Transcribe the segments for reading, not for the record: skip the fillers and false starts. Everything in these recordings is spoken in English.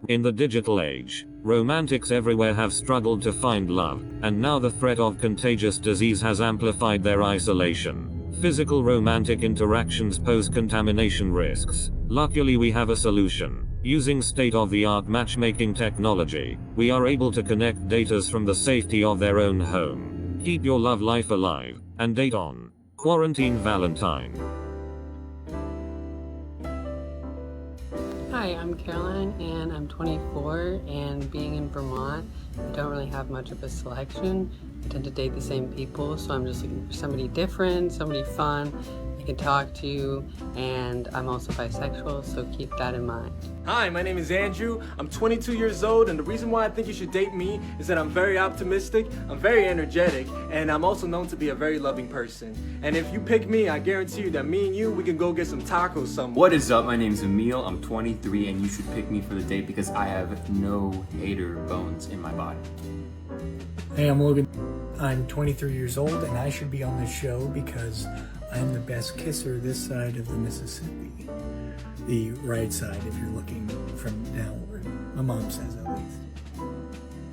In the digital age, romantics everywhere have struggled to find love, and now the threat of contagious disease has amplified their isolation. Physical romantic interactions pose contamination risks. Luckily, we have a solution. Using state-of-the-art matchmaking technology, we are able to connect daters from the safety of their own home. Keep your love life alive, and date on Quarantine Valentine. Hi, I'm Caroline and I'm 24, and being in Vermont, I don't really have much of a selection. I tend to date the same people, so I'm just looking for somebody different, somebody fun I can talk to, and I'm also bisexual, so keep that in mind. Hi, my name is Andrew. I'm 22 years old, and the reason why I think you should date me is that I'm very optimistic, I'm very energetic, and I'm also known to be a very loving person. And if you pick me, I guarantee you that me and you, we can go get some tacos somewhere. What is up? My name is Emil. I'm 23, and you should pick me for the date because I have no hater bones in my body. Hey, I'm Logan. I'm 23 years old, and I should be on this show because I'm the best kisser this side of the Mississippi. The right side, if you're looking from downward. My mom says at least.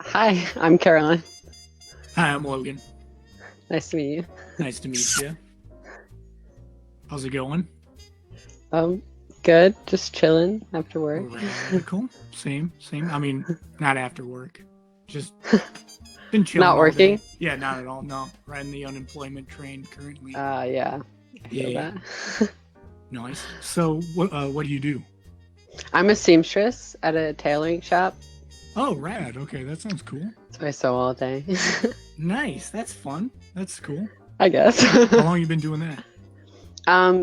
Hi, I'm Caroline. Hi, I'm Logan. Nice to meet you. Nice to meet you. How's it going? Good. Just chilling after work. Alright, cool. Same. I mean, not after work. Just been chilling. Not all working? day. Yeah, not at all. No, riding the unemployment train currently. Yeah. I feel Yeah. that. Nice. So, what do you do? I'm a seamstress at a tailoring shop, Oh, rad. Okay, that sounds cool. so I sew all day. Nice. That's fun. That's cool. I guess. How long you been doing that?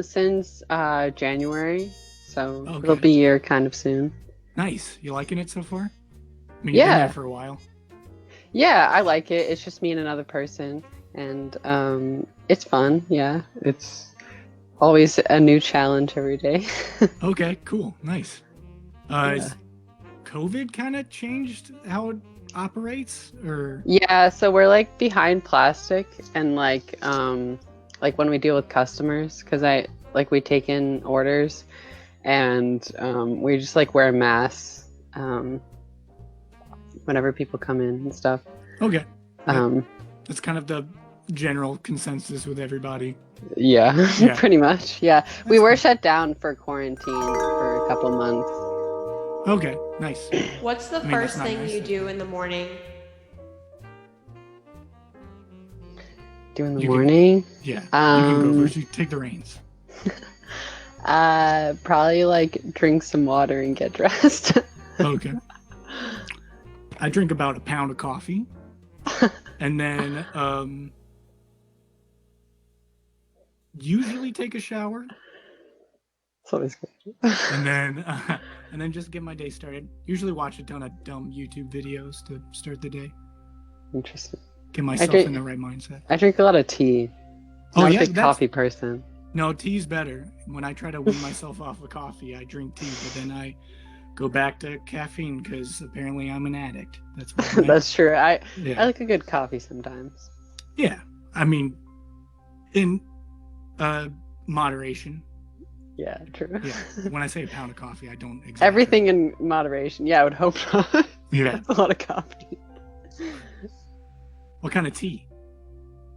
Since January, so Okay. it'll be a year kind of soon. Nice. You liking it so far? I mean, you've been Yeah. there for a while. Yeah, I like it. It's just me and another person, and it's fun. Yeah, it's always a new challenge every day. Okay, cool. Nice. Has COVID kind of changed how it operates, or? Yeah, so we're like behind plastic, and like when we deal with customers, because we take in orders, and we just like wear masks whenever people come in and stuff. Okay. Um, That's kind of the general consensus with everybody. yeah, Yeah. pretty much. Yeah, we That's were cool. shut down for quarantine for a couple months. Okay, nice. What's the I mean, first that's not thing nice. you do in the morning? Do in the You can- morning? Yeah, you can go Um, first. You take the reins. Probably like drink some water and get dressed. Okay. I drink about a pound of coffee. And then usually take a shower, It's always good. and then just get my day started. Usually watch a ton of dumb YouTube videos to start the day. Interesting. Get myself in the right mindset. I drink a lot of tea. Oh, Not yeah, a big coffee person. No, tea's better. When I try to wean myself off of coffee, I drink tea, but then I go back to caffeine because apparently I'm an addict. That's what I'm That's true. I Yeah. like a good coffee sometimes. Yeah, I mean, in moderation. Yeah, true. Yeah, when I say a pound of coffee, I don't exaggerate. Everything in moderation. Yeah, I would hope not. Yeah. That's a lot of coffee. What kind of tea?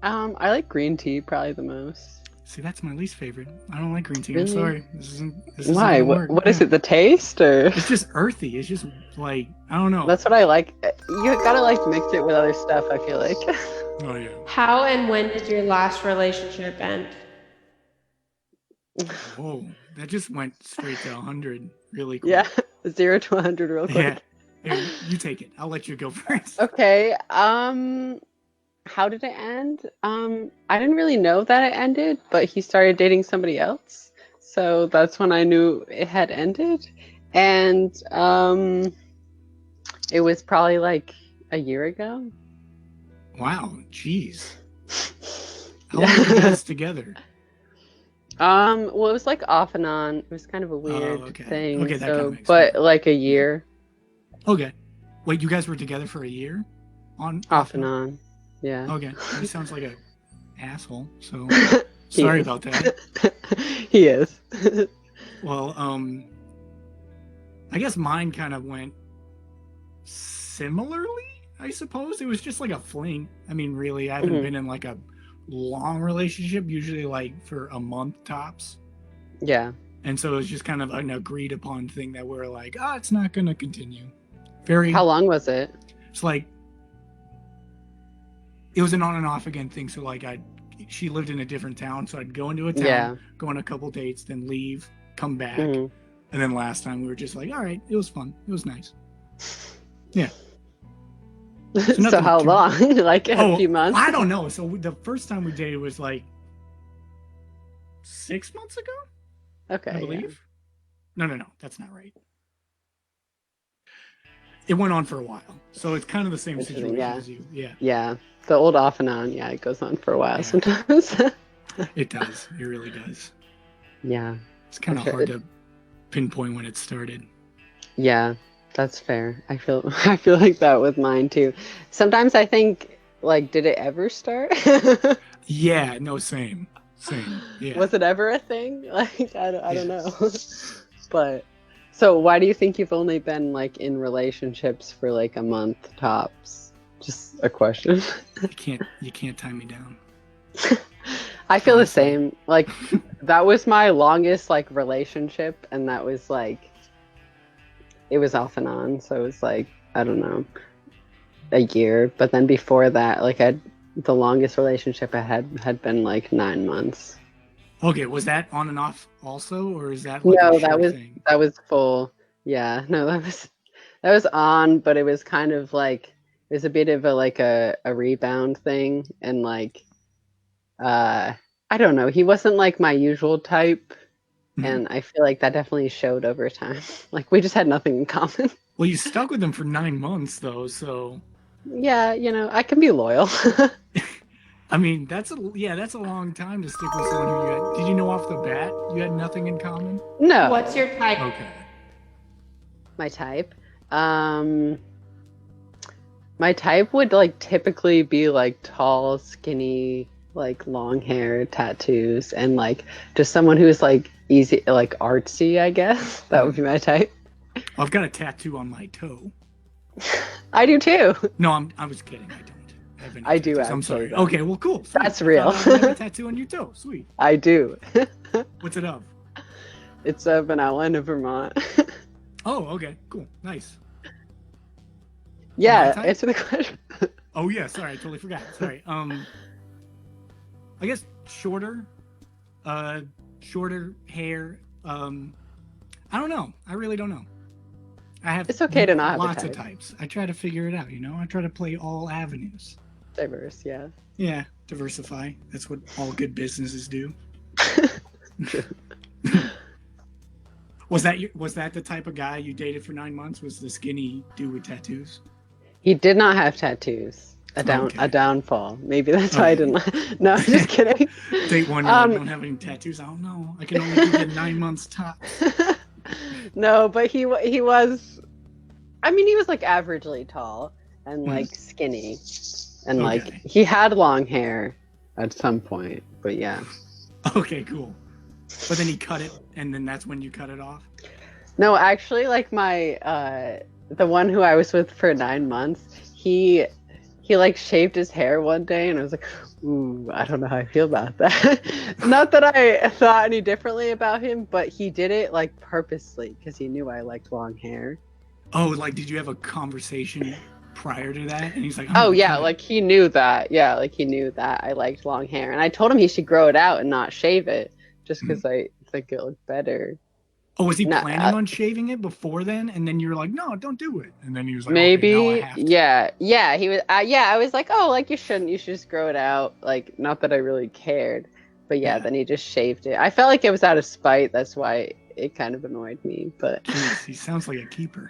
I like green tea probably the most. See, that's my least favorite. I don't like green tea. Really? I'm sorry. This isn't Why? gonna work. What is it? The taste or? It's just earthy. It's just like, I don't know. That's what I like. You gotta like mix it with other stuff. I feel like. Oh yeah. How and when did your last relationship end? Whoa, that just went straight to 100 really quick. Yeah, 0 to 100 real quick. Yeah. Here, you take it. I'll let you go first. Okay. How did it end? I didn't really know that it ended, but he started dating somebody else. So that's when I knew it had ended. And it was probably like a year ago. Wow, jeez. How long were you guys together? Well, it was like off and on. It was kind of a weird okay. thing. Okay, that kinda So, makes but sense. like a year Okay. Wait, you guys were together for a year? off and on. Yeah. Okay. He sounds like a asshole, so He sorry is. about that. He is. Well, I guess mine kind of went similarly, I suppose. It was just like a fling. I mean, really, I haven't Mhm. been in like a long relationship, usually like for a month tops. Yeah. And so it was just kind of an agreed upon thing that we're like, it's not going to continue. Very, How long was it? it's like, it was an on and off again thing. So like she lived in a different town. So I'd go into a town, Yeah. go on a couple dates, then leave, come back. Mhm. And then last time we were just like, all right, it was fun. It was nice. Yeah. So nothing how too- long? Like a few months? I don't know. So the first time we dated was like 6 months ago, Okay. I yeah. believe. No, that's not right. It went on for a while. So it's kind of the same Interesting, situation yeah. as you. Yeah, Yeah. The old off and on. Yeah, it goes on for a while Yeah. sometimes. it does. It really does. Yeah. It's kind of Sure. hard to pinpoint when it started. Yeah. That's fair. I feel like that with mine too. Sometimes I think like, did it ever start? Yeah, no, same. Yeah. Was it ever a thing? Like I don't know. But so why do you think you've only been like in relationships for like a month tops? Just a question. You can't tie me down. I feel the Honestly. same. Like that was my longest like relationship, and that was like it was off and on, so it was like I don't know, a year. But then before that, like the longest relationship I had been like 9 months. Okay, was that on and off also, or is that like No, a that short was thing? that was full. Yeah, no, that was on, but it was kind of like it was a bit of a rebound thing, and like I don't know, he wasn't like my usual type, Mhm. and I feel like that definitely showed over time. Like we just had nothing in common. Well, you stuck with them for 9 months though, so Yeah, I can be loyal. I mean that's a long time to stick with someone who you had. Did you know off the bat you had nothing in common? No. What's your type? Okay. My type? My type would like typically be like tall, skinny, like long hair, tattoos, and like just someone who's like easy, like artsy, I guess. That would be my type. I've got a tattoo on my toe. I do too. No, I was kidding. I don't. Have any I do tattoos. I'm actually, sorry. though. Okay, well, cool. Sweet. That's real. You have a tattoo on your toe. Sweet. I do. What's it of? It's of an outline of Vermont. Oh, okay, cool, nice. Yeah, type? answer the question. Oh yeah, sorry, I totally forgot. Sorry. I guess shorter hair. I don't know. I really don't know. I have It's okay to not have a lots of type. types. I try to figure it out, you know? I try to play all avenues. Diverse, yeah. Yeah, diversify. That's what all good businesses do. Was that the type of guy you dated for 9 months? Was the skinny dude with tattoos? He did not have tattoos. Okay. A downfall. Maybe that's why I Okay. didn't. No, I'm just kidding. Date one, you're like, don't have any tattoos. I don't know. I can only give you 9 months top. No, but he was. I mean, he was like averagely tall and like skinny, and like Okay. he had long hair at some point. But yeah. Okay, cool. But then he cut it, and then that's when you cut it off. No, actually, like my the one who I was with for 9 months, he like shaved his hair one day, and I was like, ooh, I don't know how I feel about that. Not that I thought any differently about him, but he did it like purposely because he knew I liked long hair. Oh, like, did you have a conversation prior to that? And he's like, Oh yeah, like he knew that. Yeah, like he knew that I liked long hair, and I told him he should grow it out and not shave it, just because I think it looked better. Oh, was he No, planning on shaving it before then? And then you're like, no, don't do it. And then he was like, Maybe, okay, now I have to. yeah. He was, yeah. I was like, oh, like you shouldn't. You should just grow it out. Like, not that I really cared, but yeah. Then he just shaved it. I felt like it was out of spite. That's why it kind of annoyed me. But Jeez, he sounds like a keeper.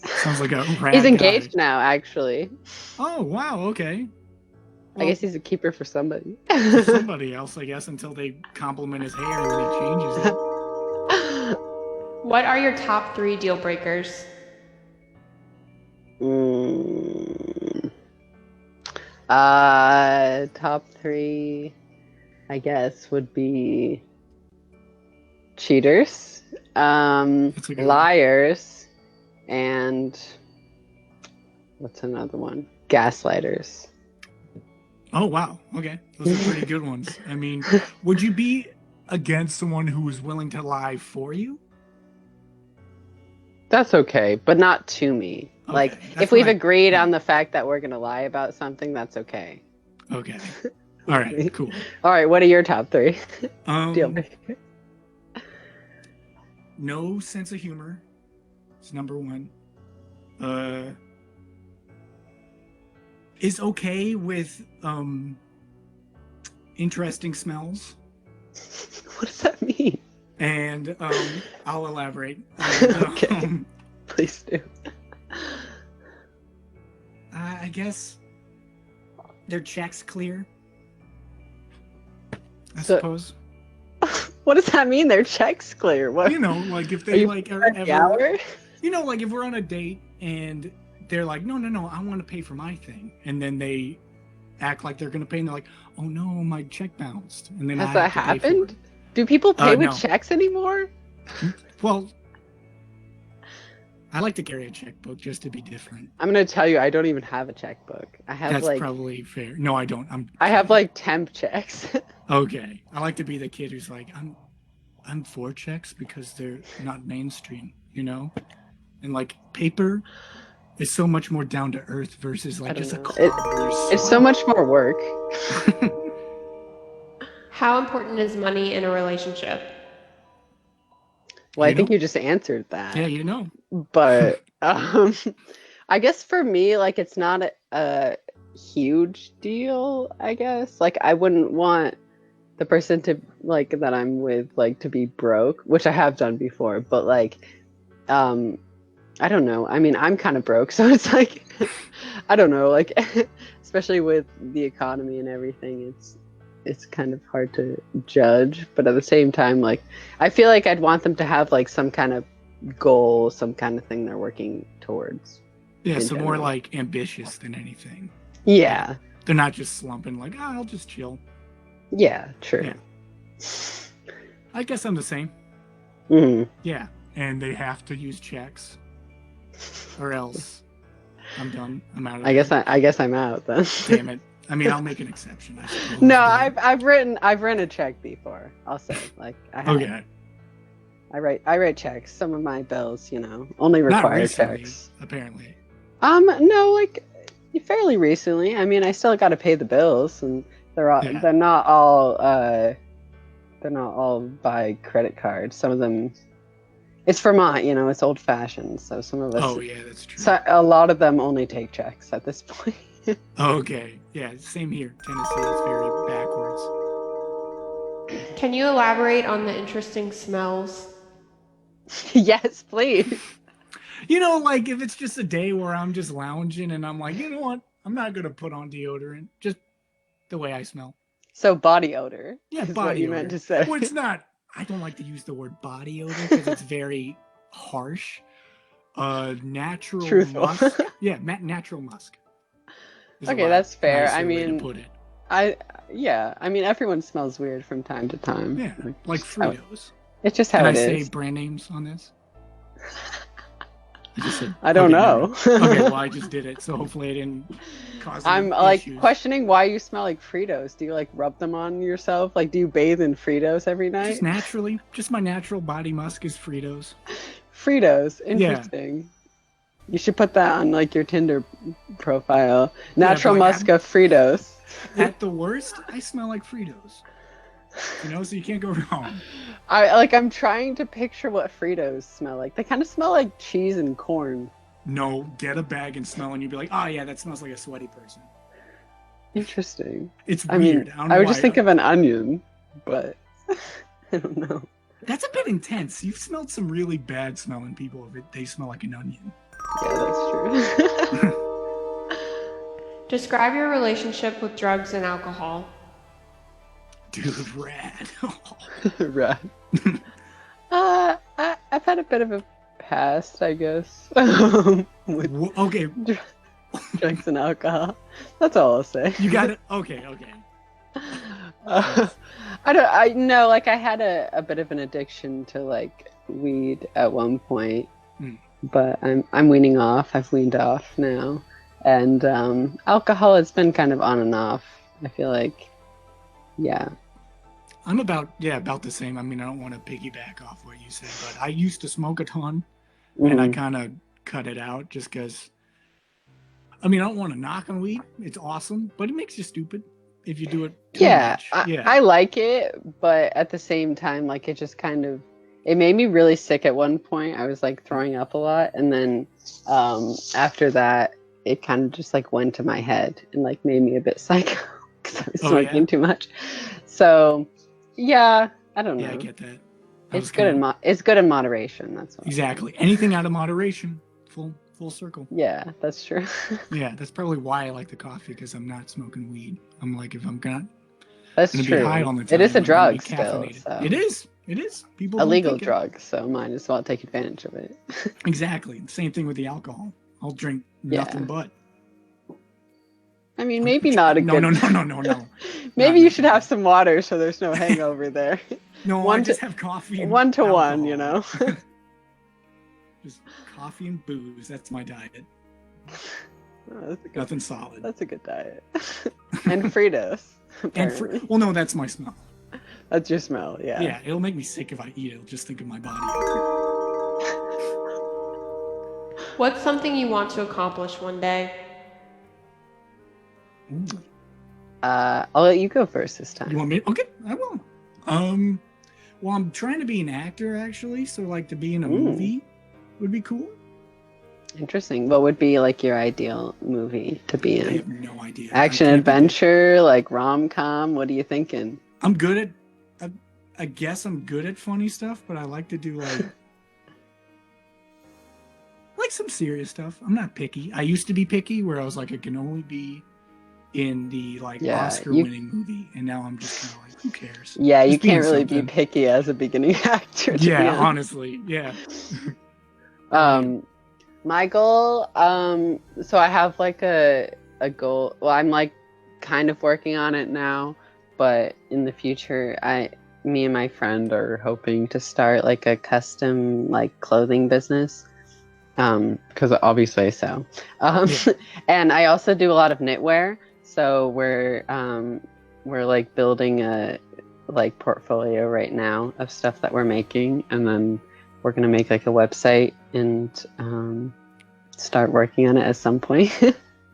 Sounds like a rad he's engaged guy. now, actually. Oh wow, okay. I guess he's a keeper for somebody. For somebody else, I guess, until they compliment his hair and then he changes it. What are your top 3 deal breakers? Top 3, I guess, would be cheaters, liars, and what's another one? Gaslighters. Oh wow, okay, those are pretty good ones. I mean, would you be against someone who is willing to lie for you? That's okay, but not to me. Okay, Like, that's if we've what I- agreed on the fact that we're gonna lie about something, that's okay. Okay. All right, cool. All right, what are your top 3 deal Um, breakers? no sense of humor. It's number 1. Is okay with interesting smells. What does that mean? And I'll elaborate. Okay. Please do. I guess their checks clear. I suppose. What does that mean? Their checks clear? What? You know, like if they like are ever, hour? you know, like if we're on a date and they're like, no, I want to pay for my thing, and then they act like they're gonna pay, and they're like, oh no, my check bounced, and then Has I that have to pay for happened? it. Do people pay with No. checks anymore? Well, I like to carry a checkbook just to be different. I'm gonna tell you, I don't even have a checkbook. I have That's like probably fair. No, I don't. I have like temp checks. Okay. I like to be the kid who's like, I'm for checks because they're not mainstream, you know? And like paper is so much more down to earth versus like just a card. It's so much more work. How important is money in a relationship? Well, You I think know? you just answered that. Yeah, you know. But I guess for me, like, it's not a huge deal, I guess. Like, I wouldn't want the person to, like, that I'm with, like, to be broke, which I have done before, but like, I don't know. I mean, I'm kind of broke, so it's like, I don't know, like, especially with the economy and everything, it's kind of hard to judge. But at the same time, like, I feel like I'd want them to have like some kind of goal, some kind of thing they're working towards. Yeah, in so more general. like ambitious than anything. Yeah. They're not just slumping like, oh, I'll just chill. Yeah, true. Yeah. I guess I'm the same. Mhm. Yeah. And they have to use checks. Or else I'm done. I'm out of I there. guess I'm out then. Damn it. I mean, I'll make an exception, I suppose. No, but- I've written a check before. I'll say, like, I have. Okay. I write checks. Some of my bills, only Not require recently, checks. apparently. No, like fairly recently. I mean, I still got to pay the bills, and they're not all by credit card. Some of them, It's Vermont, you know, it's old fashioned. So some of us, Oh yeah, that's true. so a lot of them only take checks at this point. Okay, yeah, same here. Tennessee is very backwards. Can you elaborate on the interesting smells? Yes, please. You know, like if it's just a day where I'm just lounging and I'm like, you know what, I'm not gonna put on deodorant, just the way I smell. So body odor. Yeah, is what body you odor. meant to say. Well, it's not. I don't like to use the word body odor because it's very harsh. Natural Truthful. musk. Yeah, natural musk. Is a Okay, lot that's fair. nicer I way to mean, put it. I mean, everyone smells weird from time to time. Yeah, like Fritos. It's just how Can I it say is. brand names on this? I just said. I don't okay, know. Okay, well, I just did it, so hopefully I didn't cause. I'm any like issues. questioning why you smell like Fritos. Do you like rub them on yourself? Like, do you bathe in Fritos every night? Just naturally, just my natural body musk is Fritos. Fritos, interesting. You should put that on like your Tinder profile. Natural but musk of Fritos. At the worst, I smell like Fritos. You know, so you can't go wrong. I'm trying to picture what Fritos smell like. They kind of smell like cheese and corn. No, get a bag and smell, and you'd be like, oh yeah, that smells like a sweaty person. Interesting. It's I weird. mean, I don't know I would why. just think of an onion, but I don't know. That's a bit intense. You've smelled some really bad smelling people if they smell like an onion. Yeah, that's true. Describe your relationship with drugs and alcohol. Dude, rad. Right. I've had a bit of a past, I guess, with Okay, drugs and alcohol. That's all I'll say. you got it. Okay. I know, like I had a bit of an addiction to like weed at one point, but I'm weaning off. I've weaned off now, and alcohol has been kind of on and off. I feel like, yeah. I'm about the same. I mean, I don't want to piggyback off what you said, but I used to smoke a ton, and I kind of cut it out just because. I mean, I don't want to knock on weed. It's awesome, but it makes you stupid if you do it too much. I like it, but at the same time, like it just kind of it made me really sick at one point. I was like throwing up a lot, and then after that, it kind of just like went to my head and like made me a bit psycho because I was smoking too much. So, yeah, I don't know. Yeah, I get that. It's good in moderation. That's all. Exactly. Anything out of moderation. Full circle. Yeah, that's true. Yeah, that's probably why I like the coffee because I'm not smoking weed. I'm like, if I'm gonna that's be true. high all the time, It is a I'm gonna be drug still. caffeinated. So. It is. People don't illegal think it. drug, so might as well take advantage of it. Exactly. Same thing with the alcohol. I'll drink nothing but. I mean, maybe not a good. No. Maybe you should have some water so there's no hangover there. No, I just have coffee. And 1 to 1, alcohol. you know. Just coffee and booze. That's my diet. Oh, Nothing solid. That's a good diet. And Fritos. Well, no, that's my smell. That's your smell, yeah. Yeah, it'll make me sick if I eat it. It'll just think of my body. What's something you want to accomplish one day? Ooh. I'll let you go first this time. You want me? Okay, I will. Well, I'm trying to be an actor actually, so like to be in a movie would be cool. Interesting. What would be like your ideal movie to be in? I have no idea. Action adventure, like rom-com. What are you thinking? I'm good at. I guess I'm good at funny stuff, but I like to do like some serious stuff. I'm not picky. I used to be picky, where I was like, I can only be in the Oscar-winning movie, and now I'm just kind of like, who cares? Yeah, just you can't really be picky as a beginning actor. Yeah, honestly, yeah. My goal, so I have like a goal. Well, I'm like kind of working on it now, but in the future, me and my friend are hoping to start like a custom like clothing business. Because obviously I sew. And I also do a lot of knitwear. So we're like building a like portfolio right now of stuff that we're making, and then we're gonna make like a website and start working on it at some point.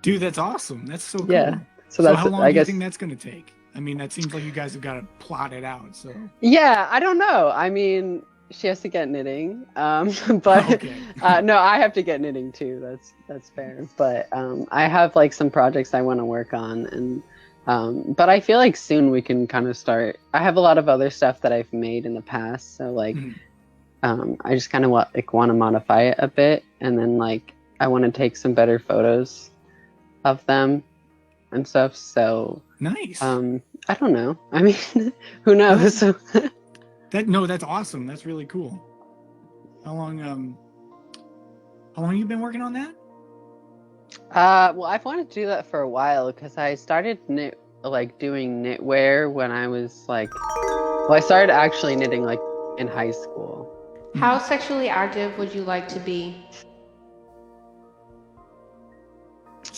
Dude, that's awesome. That's so cool. Yeah. So that's how long do you think that's gonna take? I mean, that seems like you guys have got to plot it out. So yeah, I don't know. I mean, she has to get knitting. But Okay. no, I have to get knitting too. That's fair. But I have like some projects I want to work on, and but I feel like soon we can kind of start. I have a lot of other stuff that I've made in the past, so like I just kind of want to modify it a bit, and then like I want to take some better photos of them and stuff. So Nice. I don't know. I mean, who knows? That's awesome. That's really cool. How long you been working on that? Well, I've wanted to do that for a while because I started doing knitwear when I was like, well, I started actually knitting like in high school. How sexually active would you like to be?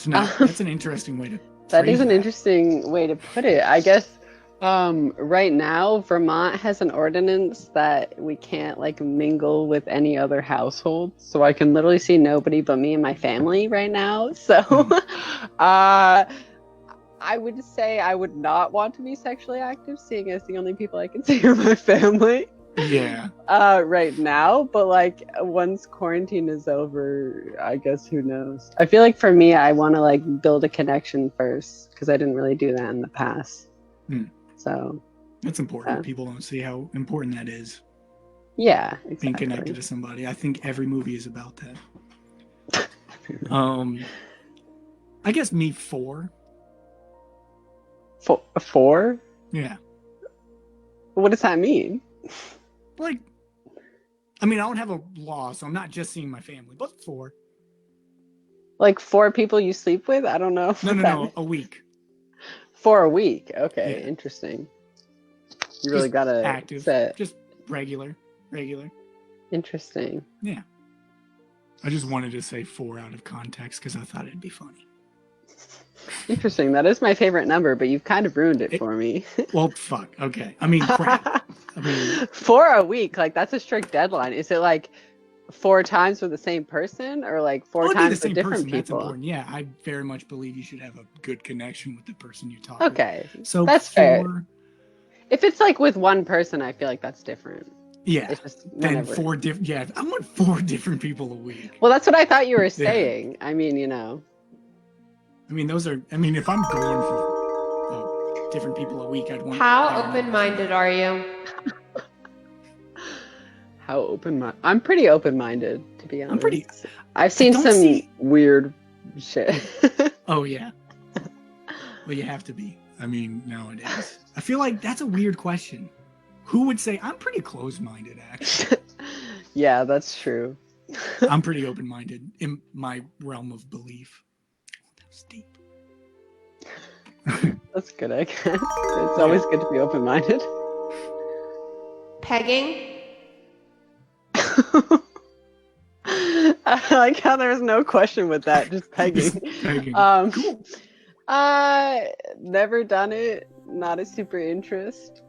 That's an interesting way to. That phrase is an interesting way to put it. I guess right now Vermont has an ordinance that we can't like mingle with any other household. So I can literally see nobody but me and my family right now. So I would say I would not want to be sexually active, seeing as the only people I can see are my family. Yeah. Right now, but like once quarantine is over, I guess who knows. I feel like for me, I want to like build a connection first because I didn't really do that in the past. So that's important. People don't see how important that is. Yeah, exactly. Being connected to somebody. I think every movie is about that. I guess me 4. 4? Yeah. What does that mean? Like, I mean, I don't have a law, so I'm not just seeing my family, but 4. Like 4 people you sleep with? I don't know. No, a week. For a week. Okay, Yeah. Interesting. You really gotta active, set. just regular. Interesting. Yeah. I just wanted to say 4 out of context because I thought it'd be funny. Interesting. That is my favorite number, but you've kind of ruined it for me. Well, fuck. Okay. I mean, crap. I mean, 4 a week, like that's a strict deadline. Is it like 4 times with the same person, or like 4 times with different people? That's important. Yeah, I very much believe you should have a good connection with the person you talk Okay, with. So that's 4, fair. If it's like with one person, I feel like that's different. Yeah. It's just Then whenever. 4 different. Yeah, I want 4 different people a week. Well, that's what I thought you were saying. I mean, I mean, those are. I mean, if I'm going for different people a week, I'd want. How open-minded are you? How open-minded? I'm pretty open-minded, to be honest. I'm pretty. I've seen some weird shit. Oh yeah. Well, you have to be. I mean, nowadays, I feel like that's a weird question. Who would say I'm pretty closed-minded? Actually, yeah, that's true. I'm pretty open-minded in my realm of belief. That was deep. That's good, I guess. It's always good to be open-minded. Pegging? I like how there's no question with that, just pegging. Pegging. Cool. Never done it. Not a super interest.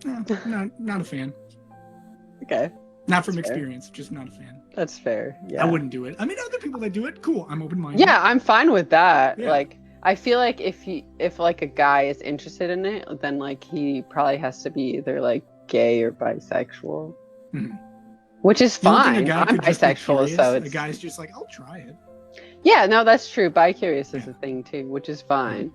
No, not a fan. Okay. Not from experience, just not a fan. That's fair. Yeah. I wouldn't do it. I mean, other people that do it, cool. I'm open-minded. Yeah, I'm fine with that. Yeah. Like, I feel like if like a guy is interested in it, then like he probably has to be either like gay or bisexual, which is fine. I'm bisexual, so it's. The guy's just like, I'll try it. Yeah, no, that's true. Bi-curious is a thing too, which is fine.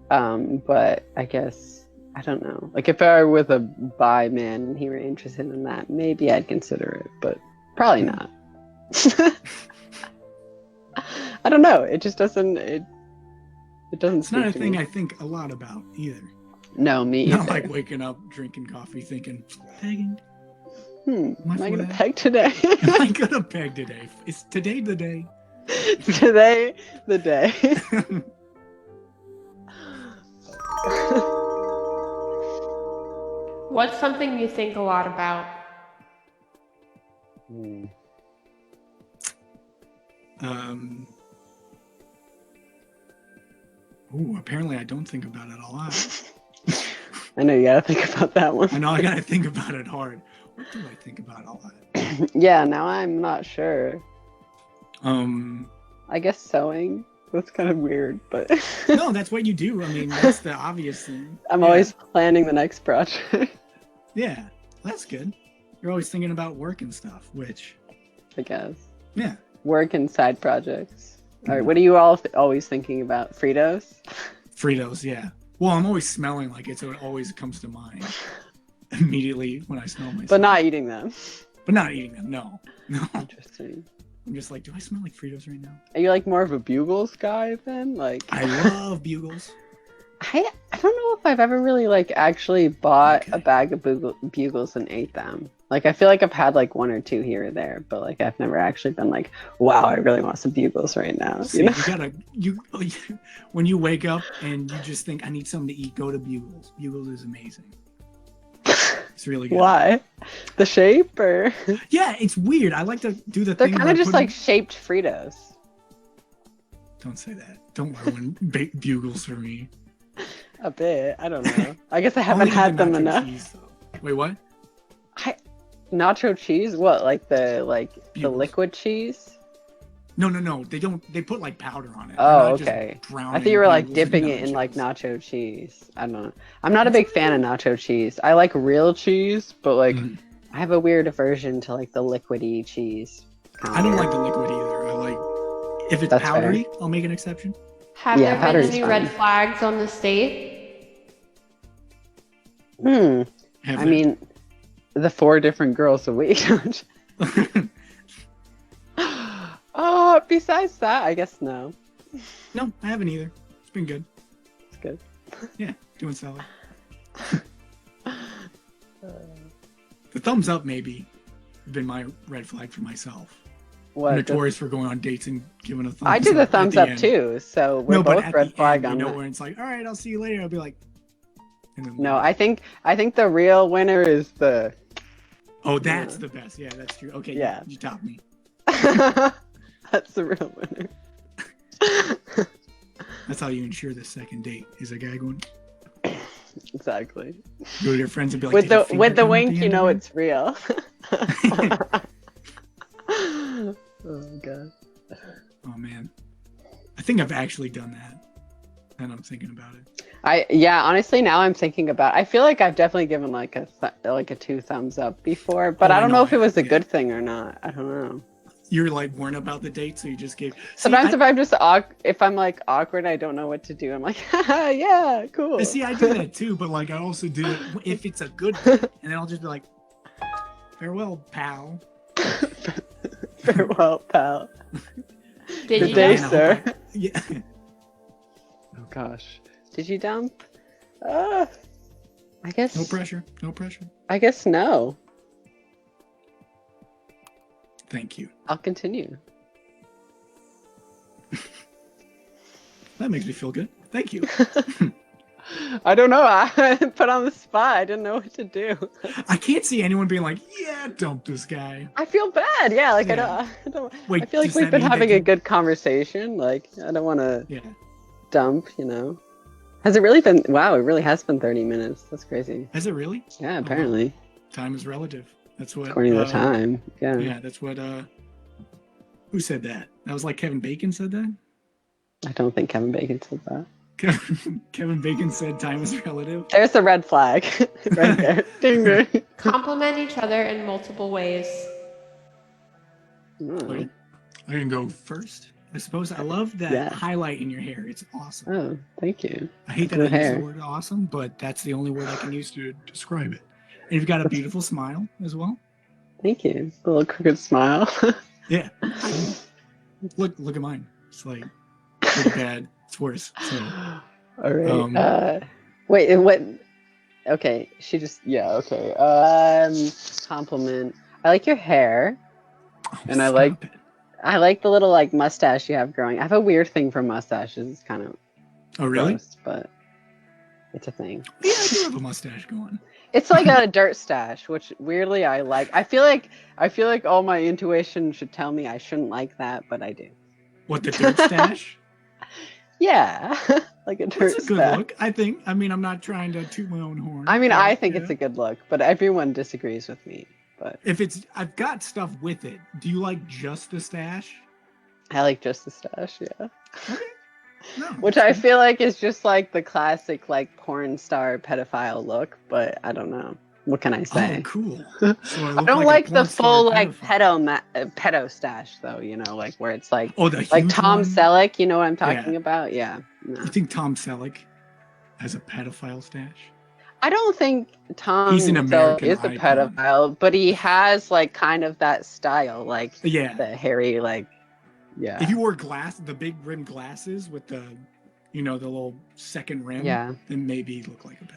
But I guess I don't know. Like if I were with a bi man and he were interested in that, maybe I'd consider it, but probably not. I don't know. It just doesn't. It doesn't. It's not a thing I think a lot about either. No, me either. Not like waking up, drinking coffee, thinking, pegging. Am I gonna peg today? Am I gonna peg today? Is today the day? Today, the day. What's something you think a lot about? Apparently I don't think about it a lot. I know you gotta think about that one. I know I gotta think about it hard. What do I think about a lot? Yeah, now I'm not sure. I guess sewing. That's kind of weird, but no, that's what you do. I mean, that's the obvious thing. I'm always planning the next project. Yeah, that's good. you're always thinking about work and stuff, which, I guess. yeah. Work and side projects. All right, what are you all always thinking about? Fritos? Fritos, yeah. Well, I'm always smelling like it, so it always comes to mind immediately when I smell myself. But not eating them. But not eating them, no. No. Interesting. I'm just like, do I smell like Fritos right now? Are you like more of a Bugles guy then? Like I love Bugles. I don't know if I've ever really like actually bought a bag of Bugles and ate them. Like I feel like I've had like one or two here or there, but like I've never actually been like, wow, I really want some Bugles right now. See, you gotta when you wake up and you just think I need something to eat, go to Bugles. Bugles is amazing. It's really good. Why? The shape or? Yeah, it's weird. I like to do the They're thing. kind of just like shaped Fritos. Don't say that. Don't ruin Bugles for me. A bit. I don't know. I guess I haven't had them enough. Cheese, wait, what? Nacho cheese? What? Like the Bugles. liquid cheese? No. They don't. They put like powder on it. Oh, okay. I thought you were like dipping it in like nacho cheese. I don't know. I'm not a big fan of nacho cheese. I like real cheese, but like I have a weird aversion to like the liquidy cheese. I don't like the liquid either. I like if it's powdery, I'll make an exception. Have there been powder's any fine. red flags on the state? I mean, the 4 different girls a week. Oh, besides that, I guess no. No, I haven't either. It's been good. It's good. Yeah, doing solid. The thumbs up maybe have been my red flag for myself. What? I'm notorious for going on dates and giving a thumbs up. I do the thumbs at up end. too, so we're both red flag on that. Where it's like, all right, I'll see you later. I'll be like, and then No, I think the real winner is the. Oh, that's the best. Yeah, that's true. Okay, Yeah. you topped me. That's the real winner. That's how you ensure the second date is a guy going. Exactly. Go to your friends and be like, With "Did your the finger with the come at wink, the you end know of it?" it's real. Oh god. Oh man, I think I've actually done that, and I'm thinking about it. Honestly, now I'm thinking about. I feel like I've definitely given like a 2 thumbs up before, but I don't know if it was a good thing or not. I don't know. You're like weren't about the date, so you just gave. Sometimes if I'm like awkward, I don't know what to do. I'm like, yeah, cool. See, I do that too, but like I also do it if it's a good date, and then I'll just be like, farewell, pal. Farewell, pal. Did Good you day, dump? sir. Yeah. Oh gosh. Did you dump? I guess. No pressure. No pressure. I guess no. Thank you. I'll continue. That makes me feel good. Thank you. I don't know. I put on the spot. I didn't know what to do. I can't see anyone being like, yeah, dump this guy. I feel bad. Yeah, like Yeah. I don't. Wait, I feel like does we've that been mean having that a you- good conversation. Like I don't want to Yeah. dump. You know. Has it really been? Wow, it really has been 30 minutes. That's crazy. Has it really? Yeah, apparently, Time is relative. That's what. according to the time. Yeah. Yeah, that's what. Who said that? That was like Kevin Bacon said that. I don't think Kevin Bacon said that. Kevin Bacon said time is relative. There's the red flag right there. Ding ding. Compliment each other in multiple ways. Wait, I can go first. I suppose I love that Yeah. highlight in your hair. It's awesome. Oh, thank you. I hate that Good I use hair. the word awesome, but that's the only word I can use to describe it. And you've got a beautiful smile as well. Thank you. A little crooked smile. Yeah. Look at mine. It's like pretty bad. It's worse. So All right. Wait, what? Okay, she just okay. Compliment. I like your hair, and I like stop it. I like the little like mustache you have growing. I have a weird thing for mustaches. It's kind of Oh really? gross, but it's a thing. Yeah, I do have a mustache going. It's like a dirt stash, which weirdly I like. I feel like all my intuition should tell me I shouldn't like that, but I do. What, the dirt stash? Yeah, like a dirt It's a good stash. look, I think. I mean, I'm not trying to toot my own horn. I mean, but, I think yeah. it's a good look, but everyone disagrees with me. But If it's, I've got stuff with it. Do you like just the stash? I like just the stash, yeah. No. Which I feel like is just like the classic like porn star pedophile look, but I don't know. What can I Oh, say? cool. So I I look don't like like a the porn star full like pedophile. pedo stash though, you know, like where it's like Oh, the huge Tom one? Selleck, you know what I'm Yeah. talking about? Yeah. No. You think Tom Selleck has a pedophile stash? I don't think Tom He's an Selleck American is a icon. pedophile, but he has like kind of that style, like Yeah. the hairy, like yeah. If you wore the big rimmed glasses with the, the little second rim, Yeah. then maybe you look like a pedophile.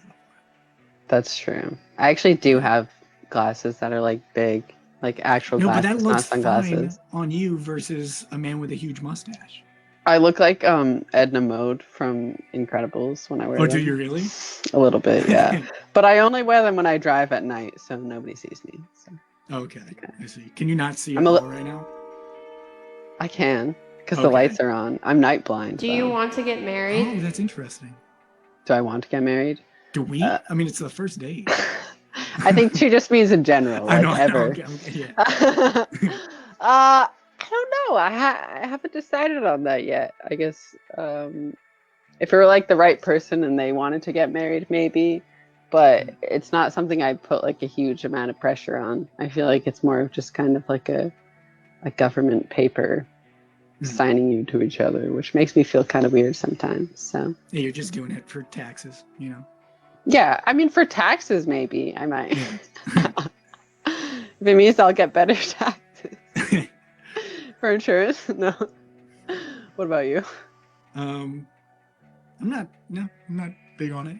That's true. I actually do have glasses that are like big, like actual No, but glasses, that not looks sunglasses. fine on you versus a man with a huge mustache. I look like Edna Mode from Incredibles when I wear Oh, them. do you really? A little bit, yeah. But I only wear them when I drive at night, so nobody sees me. So. Okay, I see. Can you not see I'm at a all right now? I can, because the Okay. lights are on. I'm night blind. Do you want to get married? Oh, that's interesting. Do I want to get married? Do we? I mean, it's the first date. I think she just means in general, like I know. ever. Yeah. I don't know. I haven't decided on that yet. I guess if it were like the right person and they wanted to get married, maybe. But it's not something I put like a huge amount of pressure on. I feel like it's more of just kind of like a government paper signing you to each other, which makes me feel kind of weird sometimes. So Yeah, you're just doing it for taxes, yeah, I mean for taxes maybe I might. If it means I'll get better taxes. For insurance, no. What about you? I'm not big on it.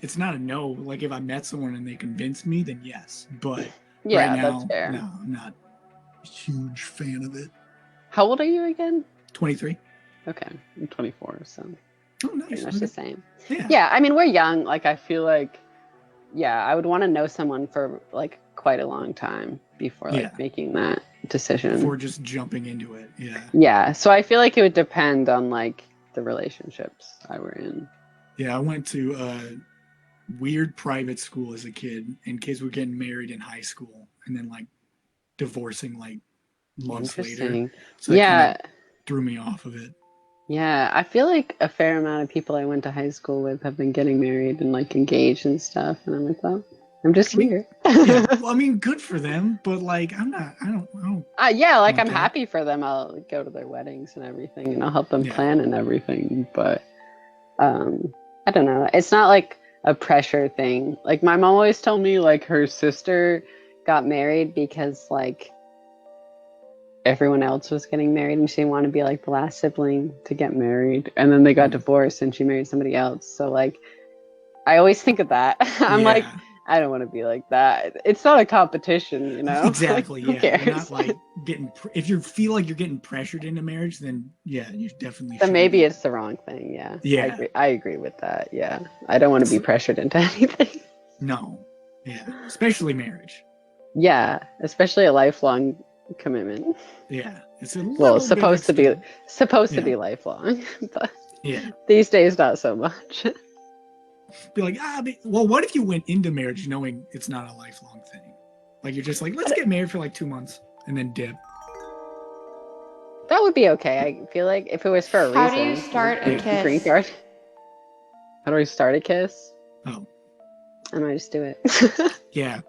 It's not a no. Like if I met someone and they convinced me, then yes. But Yeah, right now, that's fair. no, I'm not a huge fan of it. How old are you again? 23. Okay, I'm 24, so Oh, pretty nice. much the same. Yeah. Yeah, I mean we're young. Like I feel like, yeah, I would want to know someone for like quite a long time before like making that decision. Before just jumping into it. Yeah. Yeah, so I feel like it would depend on like the relationships I were in. Yeah, I went to a weird private school as a kid, and kids were getting married in high school and then like divorcing like months later. Interesting. So that Yeah. kind of threw me off of it. Yeah, I feel like a fair amount of people I went to high school with have been getting married and like engaged and stuff, and I'm like, well, I'm just here. Yeah, well, I mean, good for them, but like, I don't. Yeah, like I'm Okay. happy for them. I'll go to their weddings and everything, and I'll help them plan and everything. But I don't know. It's not like a pressure thing. Like my mom always told me, like her sister got married because like everyone else was getting married, and she didn't want to be like the last sibling to get married. And then they got divorced, and she married somebody else. So like, I always think of that. I'm like, I don't want to be like that. It's not a competition, you know? Exactly. Like, Yeah. who You're cares? not like getting. If you feel like you're getting pressured into marriage, then yeah, you definitely. Then should maybe be. it's the wrong thing. Yeah. Yeah. I agree with that. Yeah. I don't want to be pressured into anything. No. Yeah. Especially marriage. Yeah. Especially a lifelong commitment. Yeah. It's a little Well, bit supposed to extreme. be lifelong, but Yeah. these days not so much. Be like, well, what if you went into marriage knowing it's not a lifelong thing? Like you're just like, let's get married for like 2 months and then dip. That would be okay. I feel like if it was for a reason. How do you start a kiss? Green card. How do I start a kiss? Oh. I might just do it. Yeah.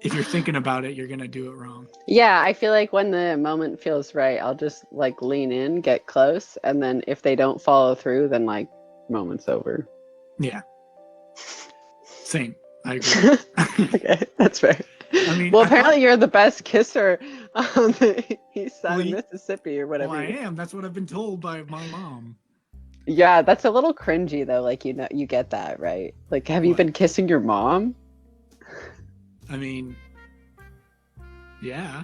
If you're thinking about it, you're gonna do it wrong. Yeah, I feel like when the moment feels right, I'll just like lean in, get close, and then if they don't follow through, then like moment's over. Yeah. Same. I agree. Okay, that's fair. I mean, well, apparently you're the best kisser on the east side Well, of Mississippi or whatever. Well, I am. That's what I've been told by my mom. Yeah, that's a little cringy though. Like you know, you get that, right? Like, have you been kissing your mom? I mean, yeah.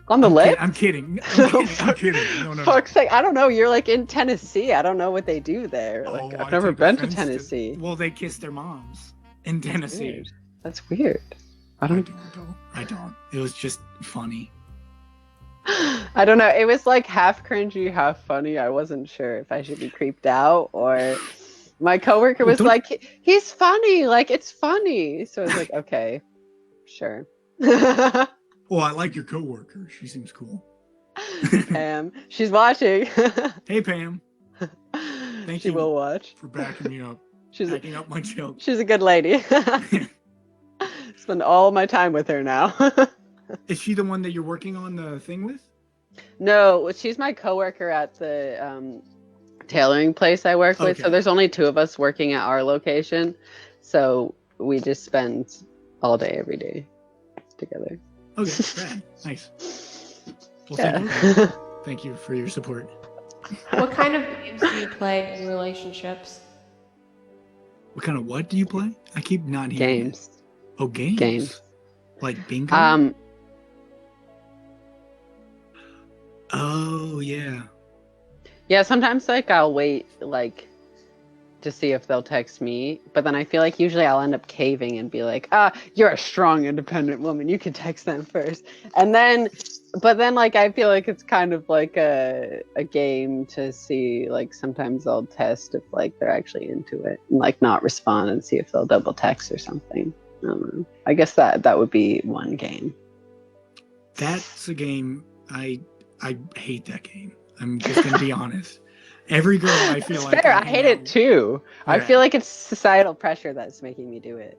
On the lips? I'm kidding. I'm kidding. No. Fuck's sake, I don't know. You're like in Tennessee. I don't know what they do there. Like, I've never been to Tennessee. Well, they kiss their moms in Tennessee. Weird. That's weird. I don't. It was just funny. I don't know. It was like half cringy, half funny. I wasn't sure if I should be creeped out or. My coworker was like, "He's funny. Like it's funny." So I was like, "Okay, sure." Well, I like your coworker. She seems cool. Pam, she's watching. Hey, Pam. She will watch for backing me up. She's backing up my joke. She's a good lady. spend all my time with her now. Is she the one that you're working on the thing with? No, she's my coworker at the tailoring place I work with. So Okay. there's only 2 of us working at our location. So we just spend all day, every day together. Okay, rad. Nice. Well, Yeah. thank you for your support. What kind of games do you play in relationships? What kind of what do you play? I keep not hearing Games. it. Oh, games. Games. Like bingo? Oh, yeah. Yeah, sometimes like I'll wait like to see if they'll text me, but then I feel like usually I'll end up caving and be like, you're a strong, independent woman. You can text them first. And then, but then like I feel like it's kind of like a game to see, like sometimes I'll test if like they're actually into it and like not respond and see if they'll double text or something. I don't know. I guess that would be one game. That's a game I hate that game. I'm just gonna be honest. Every girl I feel like Fair, I hate it too. Yeah. I feel like it's societal pressure that's making me do it.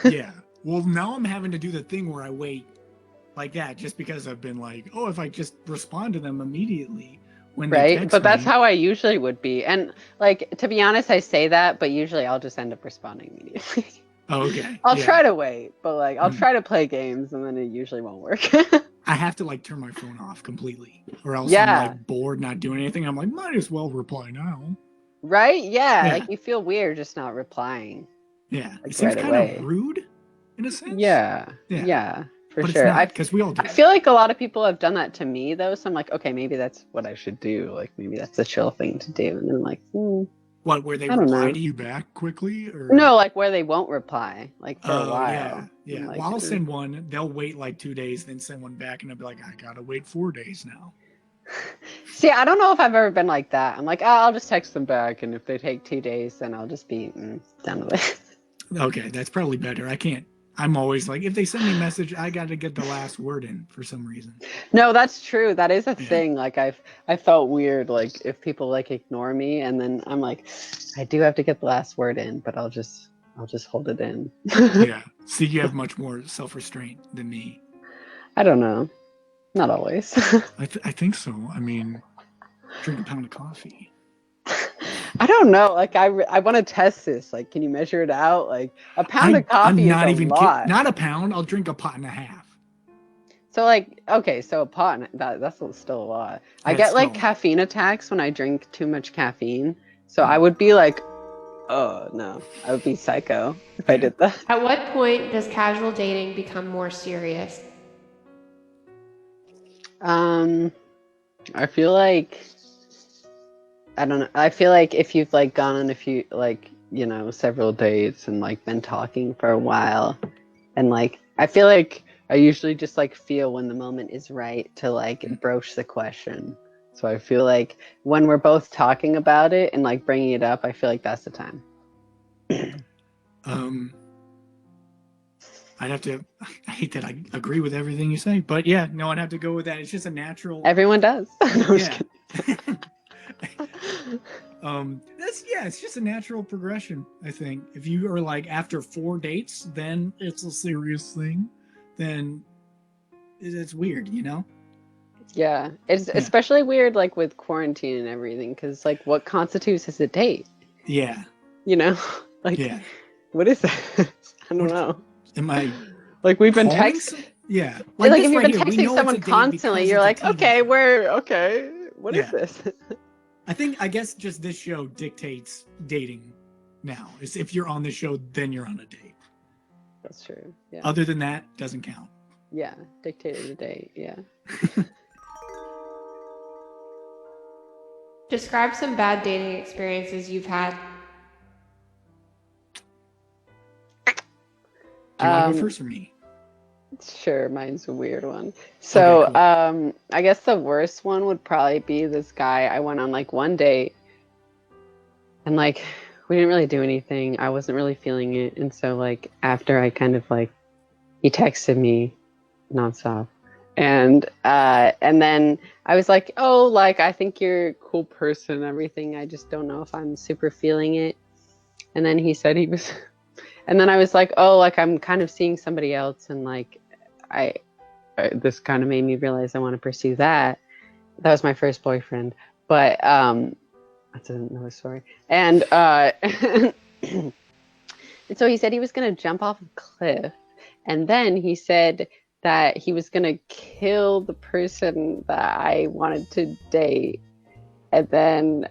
Yeah. Well, now I'm having to do the thing where I wait like that just because I've been like, oh, if I just respond to them immediately when they Right? text But that's me. how I usually would be. And like to be honest, I say that, but usually I'll just end up responding immediately. Oh, okay. I'll Yeah. try to wait, but like I'll Mhm. try to play games and then it usually won't work. I have to like turn my phone off completely, or else Yeah. I'm like bored, not doing anything. I'm like, might as well reply now. Right? Yeah, Yeah. like you feel weird just not replying. Yeah, Like, it seems right kind away. of rude in a sense. Yeah. Yeah. Yeah, for but sure. it's not because we all do. I feel like a lot of people have done that to me though, so I'm like, okay, maybe that's what I should do. Like maybe that's a chill thing to do. And then I'm like, What, where they I don't reply know. to you back quickly, or No, like where they won't reply, like for a Oh while. yeah, yeah. I'm like, Well, I'll send one. They'll wait like 2 days, then send one back, and I'll be like, I gotta wait 4 days now. See, I don't know if I've ever been like that. I'm like, I'll just text them back, and if they take 2 days, then I'll just be done with it. Okay, that's probably better. I can't. I'm always like, if they send me a message, I got to get the last word in for some reason. No, that's true. That is a Yeah. thing. Like I felt weird, like if people like ignore me, and then I'm like, I do have to get the last word in, but I'll just hold it in. Yeah. See, you have much more self-restraint than me. I don't know. Not always. I think so. I mean, drink a pound of coffee. I don't know. Like I want to test this. Like, can you measure it out? Like a pound of coffee I'm not is even a lot. not a pound. I'll drink a pot and a half. So like, okay, so a pot, that's still a lot. I That's get like still- caffeine attacks when I drink too much caffeine. So I would be like, oh no, I would be psycho if I did that. At what point does casual dating become more serious? I feel like, I don't know. I feel like if you've like gone on a few, like, you know, several dates and like been talking for a while, and like, I feel like I usually just like feel when the moment is right to like broach the question. So I feel like when we're both talking about it and like bringing it up, I feel like that's the time. I'd have to. I hate that I agree with everything you say, but yeah, no, I'd have to go with that. It's just a natural. Everyone does. No, I'm just Yeah. kidding. It's just a natural progression. I think if you are like after 4 dates, then it's a serious thing. Then it's weird, you know. Yeah, it's especially weird like with quarantine and everything, because like what constitutes as a date? Yeah. You know, like Yeah. what is that? I don't know. Am I Like we've been calling texting. Yeah. Like this if you've right been here, we texting know it's someone a date constantly, because you're it's a like, TV okay, show. we're okay. What is Yeah. this? I guess just this show dictates dating now. Is if you're on the show, then you're on a date. That's true. Yeah. Other than that, doesn't count. Yeah. Dictated a date. Yeah. Describe some bad dating experiences you've had. Do you want to go first or me? Sure, mine's a weird one. So, Okay, cool. I guess the worst one would probably be this guy. I went on like one date, and like we didn't really do anything. I wasn't really feeling it, and so like after I kind of like he texted me nonstop, and then I was like, oh, like I think you're a cool person and everything. I just don't know if I'm super feeling it. And then he said he was. And then I was like, oh, like I'm kind of seeing somebody else, and like this kind of made me realize I want to pursue that. That was my first boyfriend, but that's another story. And and so he said he was gonna jump off a cliff, and then he said that he was gonna kill the person that I wanted to date, and then